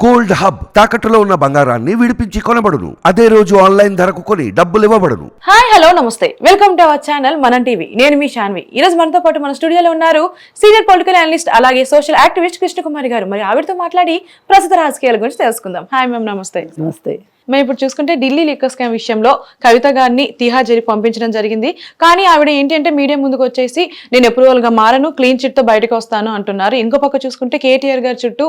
Gold hub తాకట్టులో ఉన్న బంగారాన్ని విడిపించి కొనబడును. అదే రోజు ఆన్లైన్ ధరకు కొని డబ్బులు ఇవ్వబడును. హాయ్ హలో నమస్తే, వెల్కమ్ టు అవర్ ఛానల్ మనం టీవీ. నేను మీ శాన్వి. ఈ రోజు మనతో పాటు మన స్టూడియోలో ఉన్నారు సీనియర్ పొలిటికల్ అనలిస్ట్ అలాగే సోషల్ యాక్టివిస్ట్ కృష్ణకుమారి గారు. మరి ఆవిడతో మాట్లాడి ప్రస్తుత రాజకీయాల గురించి తెలుసుకుందాం. హాయ్ మ్యామ్, నమస్తే. నమస్తే. మేము ఇప్పుడు చూసుకుంటే ఢిల్లీ లిక్కర్ స్కామ్ విషయంలో కవిత గారిని తిహార్ జైలు పంపించడం జరిగింది. కానీ ఆవిడ ఏంటి అంటే మీడియా ముందుకు వచ్చేసి నేను అప్రూవల్ గా మారను, క్లీన్ చిట్ తో బయటకు వస్తాను అంటున్నారు. ఇంకో పక్క చూసుకుంటే కేటీఆర్ గారి చుట్టూ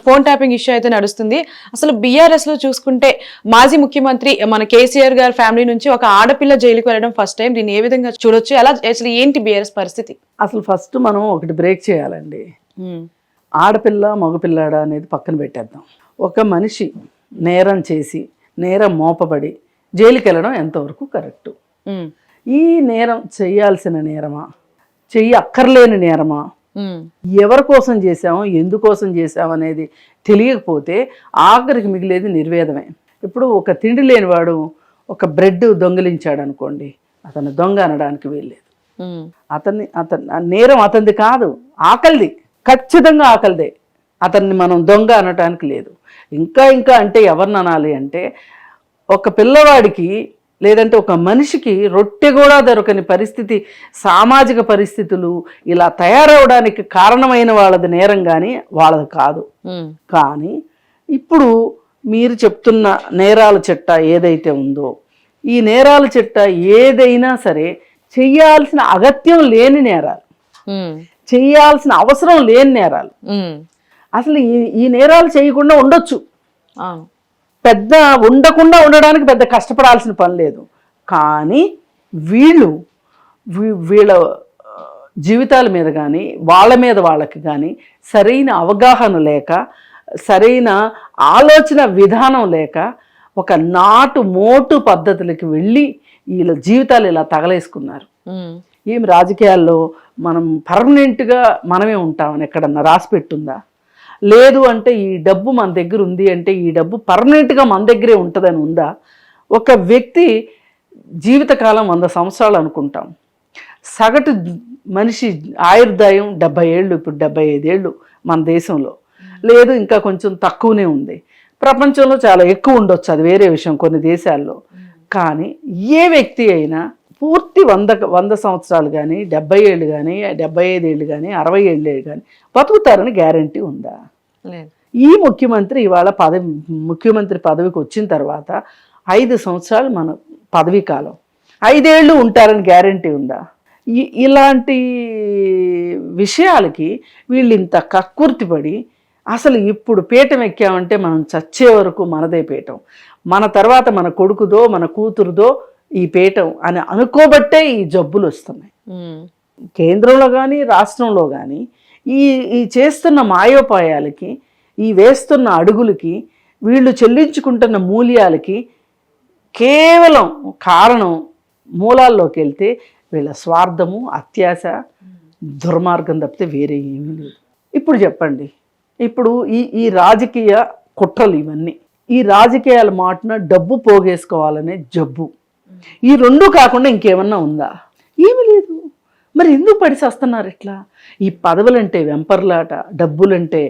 ఫోన్ ట్యాపింగ్ ఇష్యూ అయితే నడుస్తుంది. అసలు బీఆర్ఎస్ లో చూసుకుంటే మాజీ ముఖ్యమంత్రి మన కేసీఆర్ గారి ఫ్యామిలీ నుంచి ఒక ఆడపిల్ల జైలుకు వెళ్ళడం ఫస్ట్ టైం. దీన్ని ఏ విధంగా చూడొచ్చు? అలా అసలు ఏంటి బీఆర్ఎస్ పరిస్థితి? అసలు ఫస్ట్ మనం ఒకటి బ్రేక్ చేయాలండి. ఆడపిల్ల మగపిల్లాడ అనేది పక్కన పెట్టేద్దాం. ఒక మనిషి నేరం చేసి నేరం మోపబడి జైలుకి వెళ్ళడం ఎంతవరకు కరెక్టు? ఈ నేరం చేయాల్సిన నేరమా, అక్కర్లేని నేరమా, ఎవరి కోసం చేసాము, ఎందుకోసం చేసాము అనేది తెలియకపోతే ఆఖరికి మిగిలేది నిర్వేదమే. ఇప్పుడు ఒక తిండి లేనివాడు ఒక బ్రెడ్ దొంగిలించాడు అనుకోండి, అతను దొంగ అనడానికి వీల్లేదు. అతని నేరం అతనిది కాదు, ఆకలిది, ఖచ్చితంగా ఆకలిదే. అతన్ని మనం దొంగ అనటానికి లేదు. ఇంకా అంటే ఎవరిని అనాలి అంటే, ఒక పిల్లవాడికి లేదంటే ఒక మనిషికి రొట్టె కూడా దొరకని పరిస్థితి, సామాజిక పరిస్థితులు ఇలా తయారవడానికి కారణమైన వాళ్ళది నేరం కానీ వాళ్ళది కాదు. కానీ ఇప్పుడు మీరు చెప్తున్న నేరాల చట్ట ఏదైతే ఉందో, ఈ నేరాల చట్ట ఏదైనా సరే చెయ్యాల్సిన అగత్యం లేని నేరాలు, చెయ్యాల్సిన అవసరం లేని నేరాలు. అసలు ఈ నేరాలు చేయకుండా ఉండొచ్చు, పెద్ద ఉండకుండా ఉండడానికి పెద్ద కష్టపడాల్సిన పని లేదు. కానీ వీళ్ళ జీవితాల మీద కానీ వాళ్ళకి కానీ సరైన అవగాహన లేక, సరైన ఆలోచన విధానం లేక, ఒక మోటు పద్ధతులకి వెళ్ళి వీళ్ళ జీవితాలు ఇలా తగలేసుకున్నారు. ఏం రాజకీయాల్లో మనం పర్మనెంట్గా మనమే ఉంటామని ఎక్కడన్నా రాసి పెట్టుందా? లేదు అంటే ఈ డబ్బు మన దగ్గర ఉంది అంటే ఈ డబ్బు పర్మనెంట్గా మన దగ్గరే ఉంటుందని ఉందా? ఒక వ్యక్తి జీవితకాలం 100 సంవత్సరాలు అనుకుంటాం. సగటు మనిషి ఆయుర్దాయం 70 ఏళ్ళు, ఇప్పుడు 75 ఏళ్ళు మన దేశంలో. లేదు ఇంకా కొంచెం తక్కువనే ఉంది. ప్రపంచంలో చాలా ఎక్కువ ఉండొచ్చు, అది వేరే విషయం కొన్ని దేశాల్లో. కానీ ఏ వ్యక్తి అయినా పూర్తి 100 సంవత్సరాలు కానీ 70 ఏళ్ళు కానీ 75 ఏళ్ళు కానీ 60 ఏళ్ళు కానీ బతుకుతారని గ్యారంటీ ఉందా? ఈ ముఖ్యమంత్రి ఇవాళ ముఖ్యమంత్రి పదవికి వచ్చిన తర్వాత 5 సంవత్సరాలు మన పదవీ కాలం, 5 ఏళ్ళు ఉంటారని గ్యారంటీ ఉందా? ఇలాంటి విషయాలకి వీళ్ళు ఇంత కక్కుర్తిపడి, అసలు ఇప్పుడు పీఠం ఎక్కామంటే మనం చచ్చే వరకు మనదే పీఠం, మన తర్వాత మన కొడుకుదో మన కూతురుదో ఈ పీఠం అని అనుకోబట్టే ఈ జబ్బులు వస్తున్నాయి. కేంద్రంలో కానీ రాష్ట్రంలో కానీ ఈ చేస్తున్న మాయోపాయాలకి, ఈ వేస్తున్న అడుగులకి, వీళ్ళు చెల్లించుకుంటున్న మూల్యాలకి కేవలం కారణం మూలాల్లోకి వెళ్తే వీళ్ళ స్వార్థము, అత్యాశ, దుర్మార్గం తప్పితే వేరే ఏమీ లేదు. ఇప్పుడు చెప్పండి, ఇప్పుడు ఈ రాజకీయ కుట్రలు ఇవన్నీ, ఈ రాజకీయాల మాటన డబ్బు పోగేసుకోవాలనే జబ్బు, ఈ రెండు కాకుండా ఇంకేమన్నా ఉందా? ఏమీ లేదు. మరి ఎందుకు పడిసేస్తున్నారు ఇట్లా? ఈ పదవులంటే వెంపర్లాట, డబ్బులంటే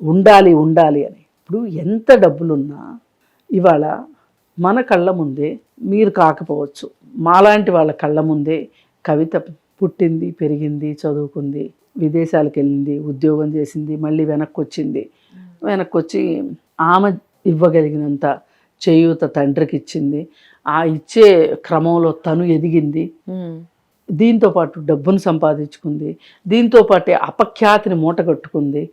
ఉండాలి అని. ఇప్పుడు ఎంత డబ్బులున్నా ఇవాళ మన కళ్ళ ముందే, మీరు కాకపోవచ్చు మాలాంటి వాళ్ళ కళ్ళ ముందే కవిత పుట్టింది, పెరిగింది, చదువుకుంది, విదేశాలకు వెళ్ళింది, ఉద్యోగం చేసింది, మళ్ళీ వెనక్కి వచ్చి ఆమె ఇవ్వగలిగినంత చేయూత తండ్రికి ఇచ్చింది. ఆ ఇచ్చే క్రమంలో తను ఎదిగింది, దీంతో పాటు డబ్బును సంపాదించుకుంది, దీంతో పాటే అపఖ్యాతిని మూటగట్టుకుంది,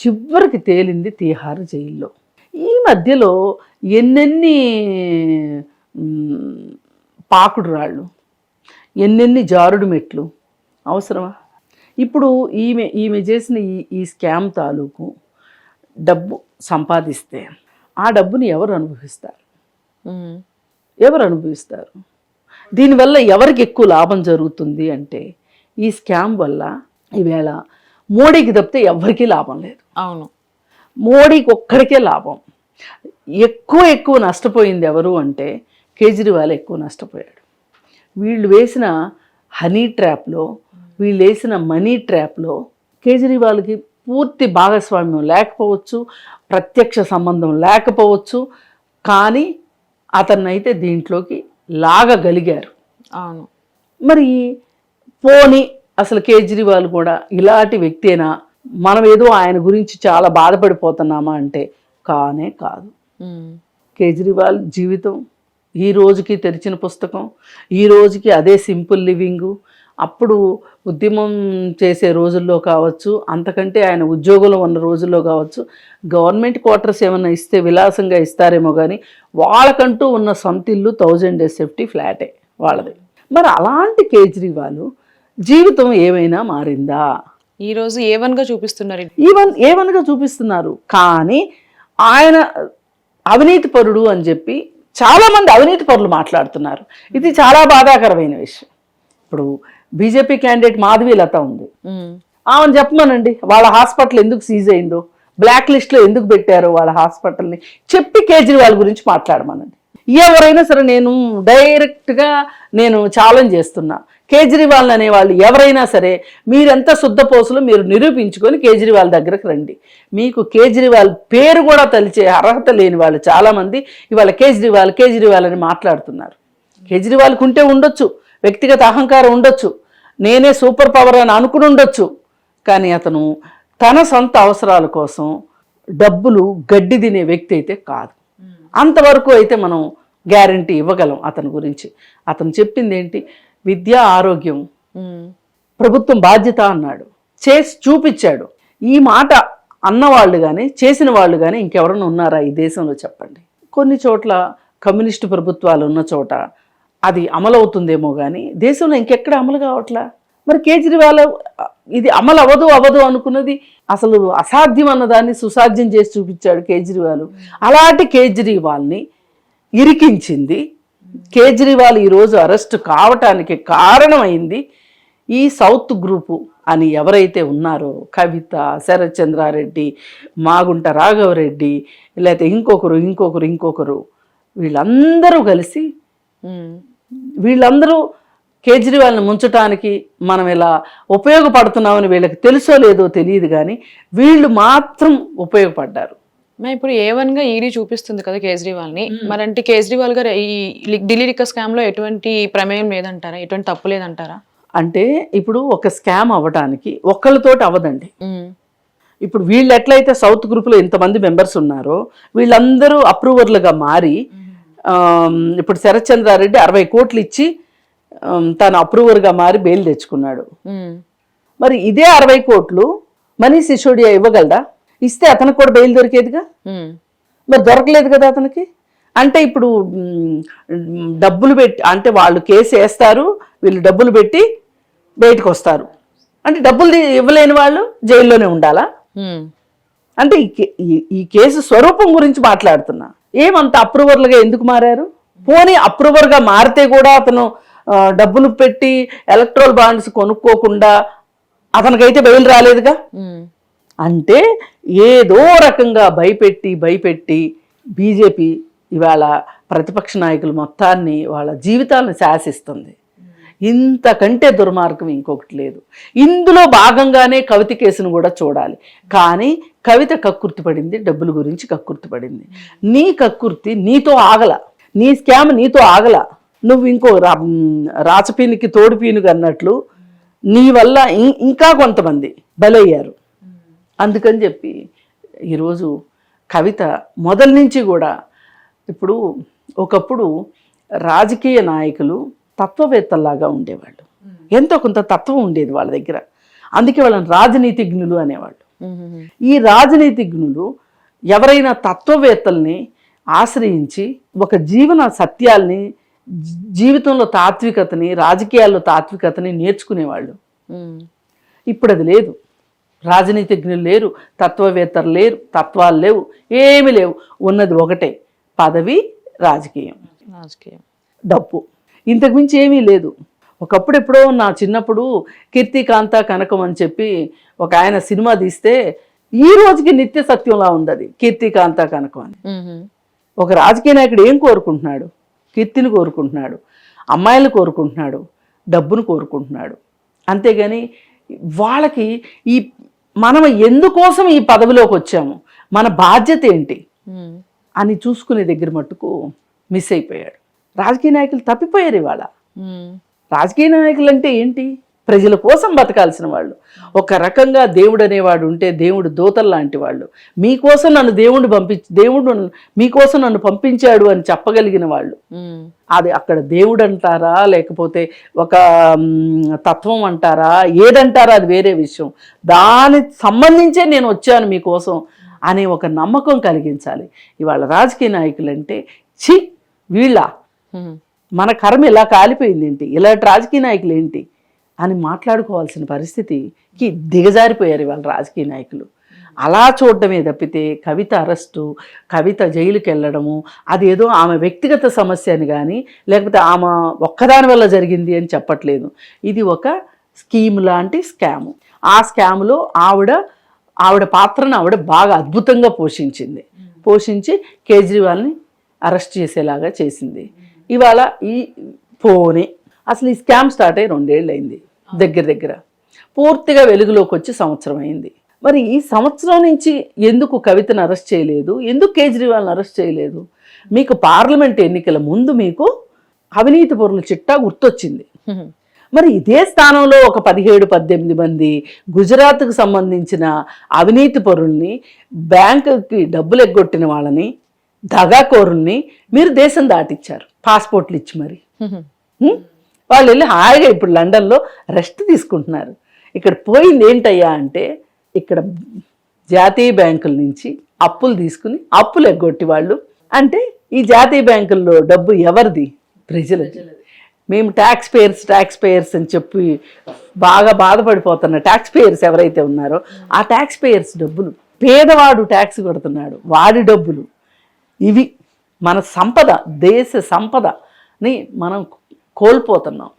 చివరికి తేలింది తిహార్ జైల్లో. ఈ మధ్యలో ఎన్నెన్ని పాకుడు రాళ్ళు, ఎన్నెన్ని జారుడు మెట్లు అవసరమా? ఇప్పుడు ఈమె చేసిన ఈ స్కామ్ తాలూకు డబ్బు సంపాదిస్తే ఆ డబ్బుని ఎవరు అనుభవిస్తారు? దీనివల్ల ఎవరికి ఎక్కువ లాభం జరుగుతుంది అంటే, ఈ స్కామ్ వల్ల ఈవేళ మోడీకి తప్పితే ఎవరికీ లాభం లేదు. అవును, మోడీకి ఒక్కడికే లాభం. ఎక్కువ నష్టపోయింది ఎవరు అంటే కేజ్రీవాల్ ఎక్కువ నష్టపోయాడు. వీళ్ళు వేసిన హనీ ట్రాప్లో, వీళ్ళు వేసిన మనీ ట్రాప్లో కేజ్రీవాల్కి పూర్తి భాగస్వామ్యం లేకపోవచ్చు, ప్రత్యక్ష సంబంధం లేకపోవచ్చు, కానీ అతన్నైతే దీంట్లోకి లాగగలిగారు. అవును. మరి పోనీ అసలు కేజ్రీవాల్ కూడా ఇలాంటి వ్యక్తేనా, మనం ఏదో ఆయన గురించి చాలా బాధపడిపోతున్నామా అంటే కానే కాదు. కేజ్రీవాల్ జీవితం ఈ రోజుకి తెరిచిన పుస్తకం, ఈ రోజుకి అదే సింపుల్ లివింగు. అప్పుడు ఉద్యమం చేసే రోజుల్లో కావచ్చు, అంతకంటే ఆయన ఉద్యోగంలో ఉన్న రోజుల్లో కావచ్చు, గవర్నమెంట్ క్వార్టర్స్ ఏమైనా ఇస్తే విలాసంగా ఇస్తారేమో కానీ వాళ్ళకంటూ ఉన్న సొంత ఇల్లు 1000 SFT ఫ్లాటే వాళ్ళది. మరి అలాంటి కేజ్రీవాల్ జీవితం ఏమైనా మారిందా? ఈ రోజు A1గా చూపిస్తున్నారు. ఏవన్గా చూపిస్తున్నారు, కానీ ఆయన అవినీతి పరుడు అని చెప్పి చాలామంది అవినీతి పరులు మాట్లాడుతున్నారు. ఇది చాలా బాధాకరమైన విషయం. ఇప్పుడు బీజేపీ క్యాండిడేట్ మాధవీలత ఉంది, ఆమెను చెప్పమనండి వాళ్ళ హాస్పిటల్ ఎందుకు సీజ్ అయిందో, బ్లాక్ లిస్ట్లో ఎందుకు పెట్టారో వాళ్ళ హాస్పిటల్ని చెప్పి కేజ్రీవాల్ గురించి మాట్లాడమనండి. ఎవరైనా సరే నేను డైరెక్ట్గా ఛాలెంజ్ చేస్తున్నా, కేజ్రీవాల్ అనేవాళ్ళు ఎవరైనా సరే మీరెంత శుద్ధపోసులు మీరు నిరూపించుకొని కేజ్రీవాల్ దగ్గరకు రండి. మీకు కేజ్రీవాల్ పేరు కూడా తలిచే అర్హత లేని వాళ్ళు చాలామంది ఇవాళ కేజ్రీవాల్ అని మాట్లాడుతున్నారు. కేజ్రీవాల్కి ఉంటే ఉండొచ్చు, వ్యక్తిగత అహంకారం ఉండొచ్చు, నేనే సూపర్ పవర్ అని అనుకుని ఉండొచ్చు, కానీ అతను తన సొంత అవసరాల కోసం డబ్బులు గడ్డి తినే వ్యక్తి అయితే కాదు. అంతవరకు అయితే మనం గ్యారంటీ ఇవ్వగలం అతని గురించి. అతను చెప్పింది ఏంటి? విద్య, ఆరోగ్యం ప్రభుత్వం బాధ్యత అన్నాడు, చేసి చూపించాడు. ఈ మాట అన్నవాళ్ళు కానీ చేసిన వాళ్ళు కానీ ఇంకెవరైనా ఉన్నారా ఈ దేశంలో చెప్పండి? కొన్ని చోట్ల కమ్యూనిస్టు ప్రభుత్వాలు ఉన్న చోట అది అమలవుతుందేమో కానీ దేశంలో ఇంకెక్కడ అమలు కావట్లా. మరి కేజ్రీవాల్ ఇది అమలు అవ్వదు అనుకున్నది అసలు అసాధ్యం అన్నదాన్ని సుసాధ్యం చేసి చూపించాడు కేజ్రీవాల్. అలాంటి కేజ్రీవాల్ని ఇరికించింది, కేజ్రీవాల్ ఈరోజు అరెస్ట్ కావటానికి కారణమైంది ఈ సౌత్ గ్రూపు అని ఎవరైతే ఉన్నారో, కవిత, శరత్ చంద్రారెడ్డి, మాగుంట రాఘవరెడ్డి, లేకపోతే ఇంకొకరు వీళ్ళందరూ కలిసి వీళ్ళందరూ కేజ్రీవాల్ని ముంచటానికి మనం ఇలా ఉపయోగపడుతున్నామని వీళ్ళకి తెలుసో లేదో తెలియదు, కానీ వీళ్ళు మాత్రం ఉపయోగపడ్డారు. ఇప్పుడు A1గా ఈడీ చూపిస్తుంది కదా కేజ్రీవాల్ని. మరంటే కేజ్రీవాల్ గారు ఈ ఢిల్లీ లిక్కర్ స్కామ్ లో ఎటువంటి ప్రమేయం లేదంటారా, ఎటువంటి తప్పు లేదంటారా? అంటే ఇప్పుడు ఒక స్కామ్ అవ్వడానికి ఒక్కళ్ళతోటి అవ్వదండి. ఇప్పుడు వీళ్ళు ఎట్లయితే సౌత్ గ్రూప్లో ఇంతమంది మెంబర్స్ ఉన్నారో వీళ్ళందరూ అప్రూవర్లుగా మారి, ఇప్పుడు శరత్ చంద్రారెడ్డి 60 కోట్లు ఇచ్చి తను అప్రూవర్గా మారి బెయిల్ తెచ్చుకున్నాడు. మరి ఇదే 60 కోట్లు మనీష్ సిసోడియా ఇవ్వగలడా? ఇస్తే అతనికి కూడా బెయిల్ దొరికేదిగా. మరి దొరకలేదు కదా అతనికి. అంటే ఇప్పుడు డబ్బులు పెట్టి, అంటే వాళ్ళు కేసు వేస్తారు, వీళ్ళు డబ్బులు పెట్టి బయటకు వస్తారు. అంటే డబ్బులు ఇవ్వలేని వాళ్ళు జైల్లోనే ఉండాలా? అంటే ఈ కేసు స్వరూపం గురించి మాట్లాడుతున్నా. ఏమంత అప్రూవర్లుగా ఎందుకు మారారు? పోనీ అప్రూవర్గా మారితే కూడా అతను డబ్బులు పెట్టి ఎలక్ట్రల్ బాండ్స్ కొనుక్కోకుండా అతనికైతే బెయిల్ రాలేదుగా. అంటే ఏదో రకంగా భయపెట్టి బీజేపీ ఇవాళ ప్రతిపక్ష నాయకులు మొత్తాన్ని వాళ్ళ జీవితాలను శాసిస్తుంది. ఇంతకంటే దుర్మార్గం ఇంకొకటి లేదు. ఇందులో భాగంగానే కవిత కేసును కూడా చూడాలి. కానీ కవిత కక్కుర్తి పడింది, డబ్బుల గురించి కక్కుర్తి పడింది. నీ కక్కుర్తి నీతో ఆగల, నీ స్కామ్ నీతో ఆగల. నువ్వు ఇంకో రాచపీనికి తోడుపీనుగా అన్నట్లు నీ వల్ల ఇంకా కొంతమంది బలయ్యారు. అందుకని చెప్పి ఈరోజు కవిత మొదల నుంచి కూడా, ఇప్పుడు ఒకప్పుడు రాజకీయ నాయకులు తత్వవేత్తల్లాగా ఉండేవాళ్ళు, ఎంతో కొంత తత్వం ఉండేది వాళ్ళ దగ్గర, అందుకే వాళ్ళని రాజనీతిజ్ఞులు అనేవాళ్ళు. ఈ రాజనీతిజ్ఞులు ఎవరైనా తత్వవేత్తల్ని ఆశ్రయించి ఒక జీవన సత్యాల్ని, జీవితంలో తాత్వికతని, రాజకీయాల్లో తాత్వికతని నేర్చుకునేవాళ్ళు. ఇప్పుడు అది లేదు. రాజనీతిజ్ఞులు లేరు, తత్వవేత్తలు లేరు, తత్వాలు లేవు, ఏమి లేవు. ఉన్నది ఒకటే, పదవి, రాజకీయం, డబ్బు. ఇంతకుమించి ఏమీ లేదు. ఒకప్పుడు ఎప్పుడో నా చిన్నప్పుడు కీర్తికాంత కనకం అని చెప్పి ఒక ఆయన సినిమా తీస్తే ఈ రోజుకి నిత్య సత్యంలా ఉంది అది, కీర్తికాంత కనకం అని. ఒక రాజకీయ నాయకుడు ఏం కోరుకుంటున్నాడు? కీర్తిని కోరుకుంటున్నాడు, అమ్మాయిలను కోరుకుంటున్నాడు, డబ్బును కోరుకుంటున్నాడు. అంతేగాని వాళ్ళకి మనం ఎందుకోసం ఈ పదవిలోకి వచ్చాము, మన బాధ్యత ఏంటి అని చూసుకునే దగ్గర మట్టుకు మిస్ అయిపోయాడు. రాజకీయ నాయకులు తప్పిపోయారు ఇవాళ. రాజకీయ నాయకులు అంటే ఏంటి? ప్రజల కోసం బతకాల్సిన వాళ్ళు. ఒక రకంగా దేవుడు అనేవాడు ఉంటే దేవుడు దూతలు లాంటి వాళ్ళు. మీకోసం నన్ను దేవుడు మీకోసం నన్ను పంపించాడు అని చెప్పగలిగిన వాళ్ళు. అది అక్కడ దేవుడు అంటారా లేకపోతే ఒక తత్వం అంటారా ఏదంటారా అది వేరే విషయం. దానికి సంబంధించే నేను వచ్చాను మీకోసం అనే ఒక నమ్మకం కలిగించాలి. ఇవాళ రాజకీయ నాయకులు అంటే ఛీ వీళ్ళ మన కర్మ ఇలా కాలిపోయింది ఏంటి, ఇలాంటి రాజకీయ నాయకులు ఏంటి అని మాట్లాడుకోవాల్సిన పరిస్థితికి దిగజారిపోయారు ఇవాళ రాజకీయ నాయకులు. అలా చూడడమే తప్పితే కవిత అరెస్టు, కవిత జైలుకి వెళ్ళడము అదేదో ఆమె వ్యక్తిగత సమస్య అని కానీ లేకపోతే ఆమె ఒక్కదాని వల్ల జరిగింది అని చెప్పట్లేదు. ఇది ఒక స్కీమ్ లాంటి స్కాము. ఆ స్కాములో ఆవిడ పాత్రను ఆవిడ బాగా అద్భుతంగా పోషించి కేజ్రీవాల్ని అరెస్ట్ చేసేలాగా చేసింది. ఇవాళ ఈ పోనీ అసలు ఈ స్కామ్ స్టార్ట్ అయ్యి 2 ఏళ్ళు అయింది, దగ్గర పూర్తిగా వెలుగులోకి వచ్చి సంవత్సరం అయింది. మరి ఈ సంవత్సరం నుంచి ఎందుకు కవితను అరెస్ట్ చేయలేదు, ఎందుకు కేజ్రీవాల్ని అరెస్ట్ చేయలేదు? మీకు పార్లమెంట్ ఎన్నికల ముందు మీకు అవినీతి పరుల చిట్టా గుర్తొచ్చింది. మరి ఇదే స్థానంలో ఒక 17-18 మంది గుజరాత్కు సంబంధించిన అవినీతి పరుల్ని, బ్యాంకుకి డబ్బులు ఎగ్గొట్టిన వాళ్ళని, దగాకోరుల్ని మీరు దేశం దాటిచ్చారు పాస్పోర్ట్లు ఇచ్చి. మరి వాళ్ళు వెళ్ళి హాయిగా ఇప్పుడు లండన్లో రెస్ట్ తీసుకుంటున్నారు. ఇక్కడ పోయింది ఏంటయ్యా అంటే ఇక్కడ జాతీయ బ్యాంకుల నుంచి అప్పులు తీసుకుని అప్పులు ఎగ్గొట్టి వాళ్ళు. అంటే ఈ జాతీయ బ్యాంకుల్లో డబ్బు ఎవరిది? ప్రజలది. మేము ట్యాక్స్ పేయర్స్ అని చెప్పి బాగా బాధపడిపోతున్న ట్యాక్స్ పేయర్స్ ఎవరైతే ఉన్నారో ఆ ట్యాక్స్ పేయర్స్ డబ్బులు, పేదవాడు ట్యాక్స్ కడుతున్నాడు వాడి డబ్బులు ఇవి. మన సంపద, దేశ సంపదని మనం కోల్పోతున్నాం.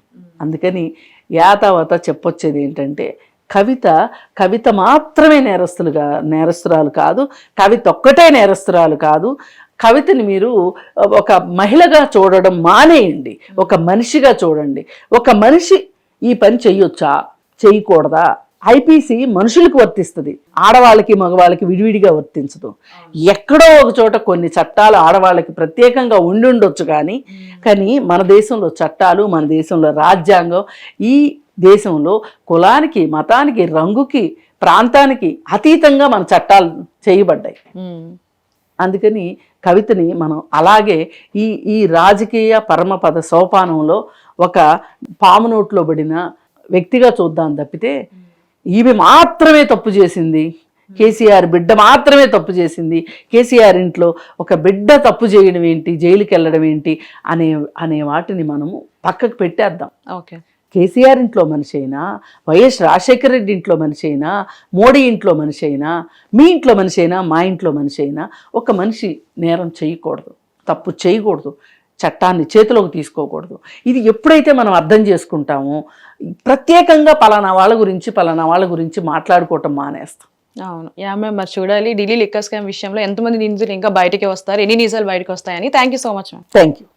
అందుకని యాతావత చెప్పొచ్చేది ఏంటంటే కవిత మాత్రమే నేరస్తురాలు కాదు, కవిత ఒక్కటే నేరస్తురాలు కాదు. కవితని మీరు ఒక మహిళగా చూడడం మానేయండి, ఒక మనిషిగా చూడండి. ఒక మనిషి ఈ పని చెయ్యొచ్చా, చేయకూడదా? ఐపీసీ మనుషులకు వర్తిస్తుంది, ఆడవాళ్ళకి మగవాళ్ళకి విడివిడిగా వర్తించదు. ఎక్కడో ఒక చోట కొన్ని చట్టాలు ఆడవాళ్ళకి ప్రత్యేకంగా ఉండొచ్చు కానీ మన దేశంలో చట్టాలు, మన దేశంలో రాజ్యాంగం, ఈ దేశంలో కులానికి, మతానికి, రంగుకి, ప్రాంతానికి అతీతంగా మన చట్టాలు చేయబడ్డాయి. అందుకని కవితని మనం అలాగే ఈ రాజకీయ పరమపద సోపానంలో ఒక పాము నోట్లో పడిన వ్యక్తిగా చూద్దాం తప్పితే ఈమె మాత్రమే తప్పు చేసింది, కేసీఆర్ బిడ్డ మాత్రమే తప్పు చేసింది, కేసీఆర్ ఇంట్లో ఒక బిడ్డ తప్పు చేయడం ఏంటి, జైలుకి వెళ్ళడం ఏంటి అనే వాటిని మనము పక్కకు పెట్టేద్దాం. ఓకే, కేసీఆర్ ఇంట్లో మనిషి అయినా, వైఎస్ రాజశేఖర రెడ్డి ఇంట్లో మనిషి అయినా, మోడీ ఇంట్లో మనిషి అయినా, మీ ఇంట్లో మనిషి అయినా, మా ఇంట్లో మనిషి అయినా ఒక మనిషి నేరం చేయకూడదు, తప్పు చేయకూడదు, చట్టాన్ని చేతిలోకి తీసుకోకూడదు. ఇది ఎప్పుడైతే మనం అర్థం చేసుకుంటామో ప్రత్యేకంగా పలానా వాళ్ళ గురించి మాట్లాడుకోవటం మానేస్తాం. అవును మరి చూడాలి ఢిల్లీ లిక్కర్ స్కామ్ విషయంలో ఎంతమంది నిందితులు ఇంకా బయటకి వస్తారు, ఎన్ని నిజాలు బయటకు వస్తాయని. Thank you so much ma'am. Thank you.